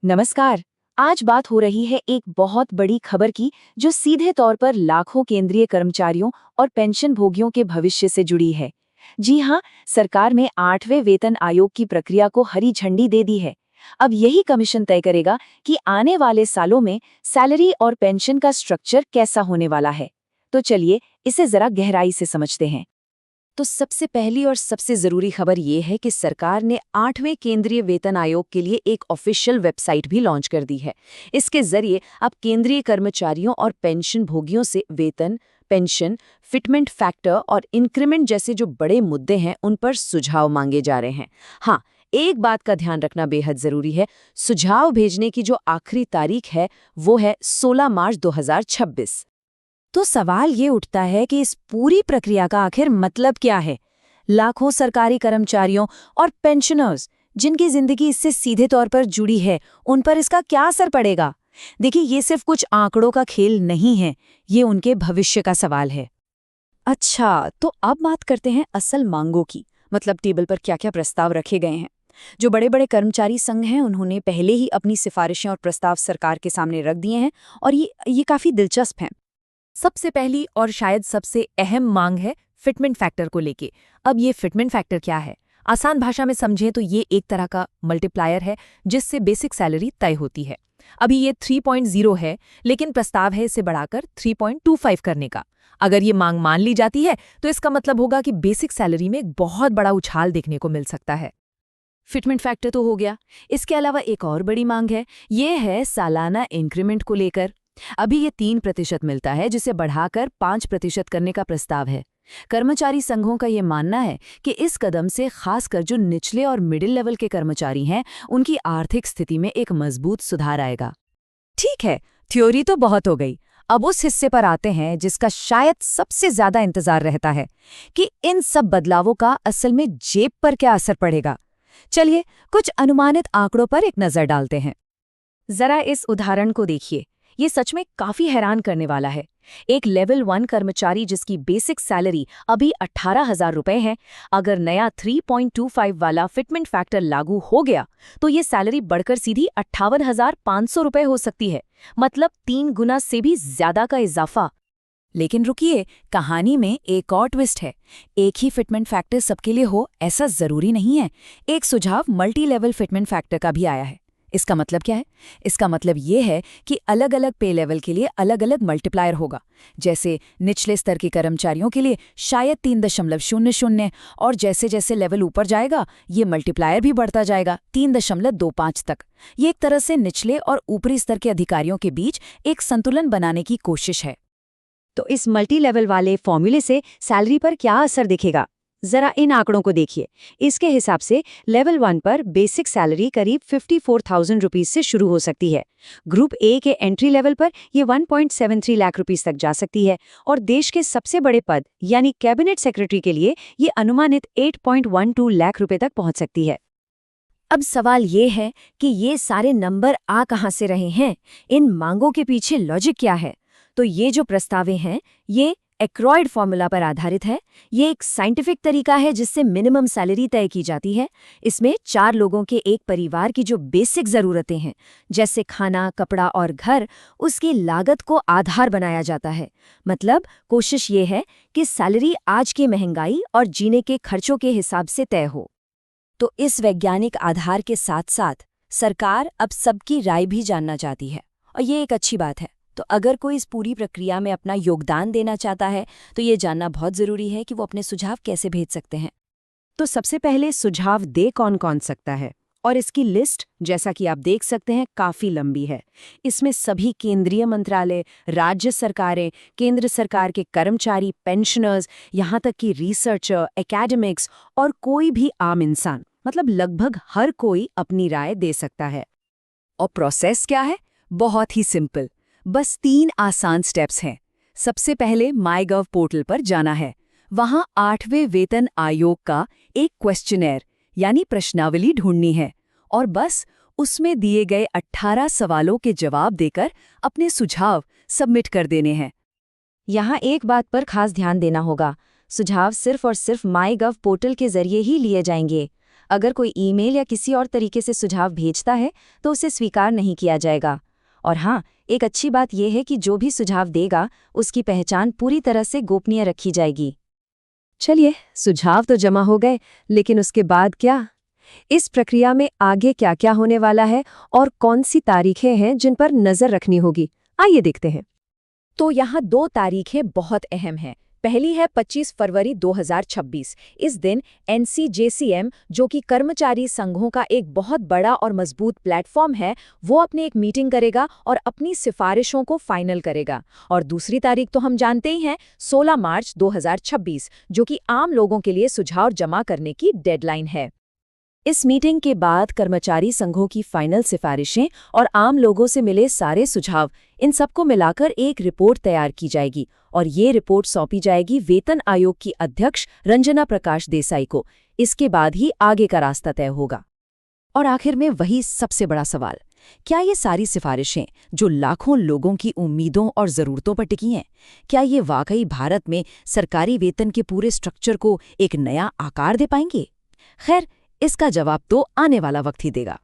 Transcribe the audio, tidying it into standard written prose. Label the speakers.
Speaker 1: नमस्कार। आज बात हो रही है एक बहुत बड़ी खबर की, जो सीधे तौर पर लाखों केंद्रीय कर्मचारियों और पेंशन भोगियों के भविष्य से जुड़ी है। जी हाँ, सरकार ने 8वें वेतन आयोग की प्रक्रिया को हरी झंडी दे दी है। अब यही कमीशन तय करेगा कि आने वाले सालों में सैलरी और पेंशन का स्ट्रक्चर कैसा होने वाला है। तो चलिए इसे जरा गहराई से समझते हैं। तो सबसे पहली और सबसे जरूरी खबर ये है कि सरकार ने 8वें केंद्रीय वेतन आयोग के लिए एक ऑफिशियल वेबसाइट भी लॉन्च कर दी है। इसके जरिए अब केंद्रीय कर्मचारियों और पेंशन भोगियों से वेतन, पेंशन, फिटमेंट फैक्टर और इंक्रीमेंट जैसे जो बड़े मुद्दे हैं उन पर सुझाव मांगे जा रहे हैं। हाँ, एक बात का ध्यान रखना बेहद जरूरी है। सुझाव भेजने की जो आखिरी तारीख है वो है 16 मार्च 2026। तो सवाल ये उठता है कि इस पूरी प्रक्रिया का आखिर मतलब क्या है। लाखों सरकारी कर्मचारियों और पेंशनर्स जिनकी जिंदगी इससे सीधे तौर पर जुड़ी है, उन पर इसका क्या असर पड़ेगा। देखिए, ये सिर्फ कुछ आंकड़ों का खेल नहीं है, ये उनके भविष्य का सवाल है। अच्छा, तो अब बात करते हैं असल मांगों की, मतलब टेबल पर क्या क्या प्रस्ताव रखे गए हैं। जो बड़े बड़े कर्मचारी संघ हैं उन्होंने पहले ही अपनी सिफारिशें और प्रस्ताव सरकार के सामने रख दिए हैं, और ये काफी दिलचस्प हैं। सबसे पहली और शायद सबसे अहम मांग है फिटमेंट फैक्टर को लेके। अब ये फिटमेंट फैक्टर क्या है? आसान भाषा में समझें तो ये एक तरह का मल्टीप्लायर है जिससे बेसिक सैलरी तय होती है। अभी ये 3.0 है, लेकिन प्रस्ताव है इसे बढ़ाकर 3.25 करने का। अगर ये मांग मान ली जाती है तो इसका मतलब होगा कि बेसिक सैलरी में एक बहुत बड़ा उछाल देखने को मिल सकता है। फिटमेंट फैक्टर तो हो गया। इसके अलावा एक और बड़ी मांग है, ये है सालाना इंक्रीमेंट को लेकर। अभी ये 3% मिलता है, जिसे बढ़ाकर 5% करने का प्रस्ताव है। कर्मचारी संघों का ये मानना है कि इस कदम से खासकर जो निचले और मिडिल लेवल के कर्मचारी हैं, उनकी आर्थिक स्थिति में एक मजबूत सुधार आएगा। ठीक है, थ्योरी तो बहुत हो गई। अब उस हिस्से पर आते हैं जिसका शायद सबसे ज्यादा इंतजार रहता है कि इन सब बदलावों का असल में जेब पर क्या असर पड़ेगा। चलिए कुछ अनुमानित आंकड़ों पर एक नजर डालते हैं। जरा इस उदाहरण को देखिए, ये सच में काफी हैरान करने वाला है। एक लेवल 1 कर्मचारी जिसकी बेसिक सैलरी अभी 18,000 रुपए है, अगर नया 3.25 वाला फिटमेंट फैक्टर लागू हो गया तो ये सैलरी बढ़कर सीधी 58,500 रुपए हो सकती है। मतलब 3 गुना से भी ज्यादा का इजाफा। लेकिन रुकिए, कहानी में एक और ट्विस्ट है। एक ही फिटमेंट फैक्टर सबके लिए हो ऐसा जरूरी नहीं है। एक सुझाव मल्टी लेवल फिटमेंट फैक्टर का भी आया है। इसका मतलब क्या है? इसका मतलब ये है कि अलग अलग पे लेवल के लिए अलग अलग मल्टीप्लायर होगा। जैसे निचले स्तर के कर्मचारियों के लिए शायद 3.00, और जैसे जैसे लेवल ऊपर जाएगा ये मल्टीप्लायर भी बढ़ता जाएगा 3.25 तक। ये एक तरह से निचले और ऊपरी स्तर के अधिकारियों के बीच एक संतुलन बनाने की कोशिश है। तो इस मल्टी लेवल वाले फॉर्मूले से सैलरी पर क्या असर दिखेगा? जरा इन आंकड़ों को देखिए। इसके हिसाब से लेवल 1 पर बेसिक सैलरी करीब 54,000 रुपीज से शुरू हो सकती है। ग्रुप ए के एंट्री लेवल पर यह 1.73 लाख रुपीज तक जा सकती है, और देश के सबसे बड़े पद यानी कैबिनेट सेक्रेटरी के लिए ये अनुमानित 8.12 लाख रुपए तक पहुंच सकती है। अब सवाल ये है कि ये सारे नंबर आ कहां से रहे हैं? इन मांगों के पीछे लॉजिक क्या है? तो ये जो प्रस्तावें हैं ये एक्रॉयड फॉर्मूला पर आधारित है। ये एक साइंटिफिक तरीका है जिससे मिनिमम सैलरी तय की जाती है। इसमें 4 लोगों के एक परिवार की जो बेसिक ज़रूरतें हैं, जैसे खाना, कपड़ा और घर, उसकी लागत को आधार बनाया जाता है। मतलब कोशिश ये है कि सैलरी आज की महंगाई और जीने के खर्चों के हिसाब से तय हो। तो इस वैज्ञानिक आधार के साथ साथ सरकार अब सबकी राय भी जानना चाहती है, और ये एक अच्छी बात है। तो अगर कोई इस पूरी प्रक्रिया में अपना योगदान देना चाहता है तो ये जानना बहुत ज़रूरी है कि वो अपने सुझाव कैसे भेज सकते हैं। तो सबसे पहले सुझाव दे कौन कौन सकता है, और इसकी लिस्ट जैसा कि आप देख सकते हैं काफ़ी लंबी है। इसमें सभी केंद्रीय मंत्रालय, राज्य सरकारें, केंद्र सरकार के कर्मचारी, पेंशनर्स, यहाँ तक कि रिसर्चर, एकेडमिक्स और कोई भी आम इंसान, मतलब लगभग हर कोई अपनी राय दे सकता है। और प्रोसेस क्या है? बहुत ही सिंपल। बस 3 आसान स्टेप्स हैं। सबसे पहले माईगव पोर्टल पर जाना है। वहां 8वें वेतन आयोग का एक क्वेश्चनर यानी प्रश्नावली ढूंढनी है, और बस उसमें दिए गए 18 सवालों के जवाब देकर अपने सुझाव सबमिट कर देने हैं। यहाँ एक बात पर खास ध्यान देना होगा, सुझाव सिर्फ और सिर्फ माईगव पोर्टल के जरिए ही लिए जाएंगे। अगर कोई ईमेल या किसी और तरीके से सुझाव भेजता है तो उसे स्वीकार नहीं किया जाएगा। और हाँ, एक अच्छी बात यह है कि जो भी सुझाव देगा उसकी पहचान पूरी तरह से गोपनीय रखी जाएगी। चलिए, सुझाव तो जमा हो गए, लेकिन उसके बाद क्या? इस प्रक्रिया में आगे क्या-क्या होने वाला है और कौन सी तारीखें हैं जिन पर नजर रखनी होगी? आइए देखते हैं।
Speaker 2: तो यहाँ 2 तारीखें बहुत अहम हैं। पहली है 25 फरवरी 2026। इस दिन NCJCM, जो कि कर्मचारी संघों का एक बहुत बड़ा और मजबूत प्लेटफॉर्म है, वो अपनी एक मीटिंग करेगा और अपनी सिफारिशों को फाइनल करेगा। और दूसरी तारीख तो हम जानते ही हैं, 16 मार्च 2026, जो कि आम लोगों के लिए सुझाव जमा करने की डेडलाइन है।
Speaker 1: इस मीटिंग के बाद कर्मचारी संघों की फाइनल सिफारिशें और आम लोगों से मिले सारे सुझाव, इन सबको मिलाकर एक रिपोर्ट तैयार की जाएगी और ये रिपोर्ट सौंपी जाएगी वेतन आयोग की अध्यक्ष रंजना प्रकाश देसाई को। इसके बाद ही आगे का रास्ता तय होगा। और आखिर में वही सबसे बड़ा सवाल, क्या ये सारी सिफारिशें जो लाखों लोगों की उम्मीदों और ज़रूरतों पर टिकी हैं, क्या ये वाकई भारत में सरकारी वेतन के पूरे स्ट्रक्चर को एक नया आकार दे पाएंगे? खैर, इसका जवाब तो आने वाला वक्त ही देगा।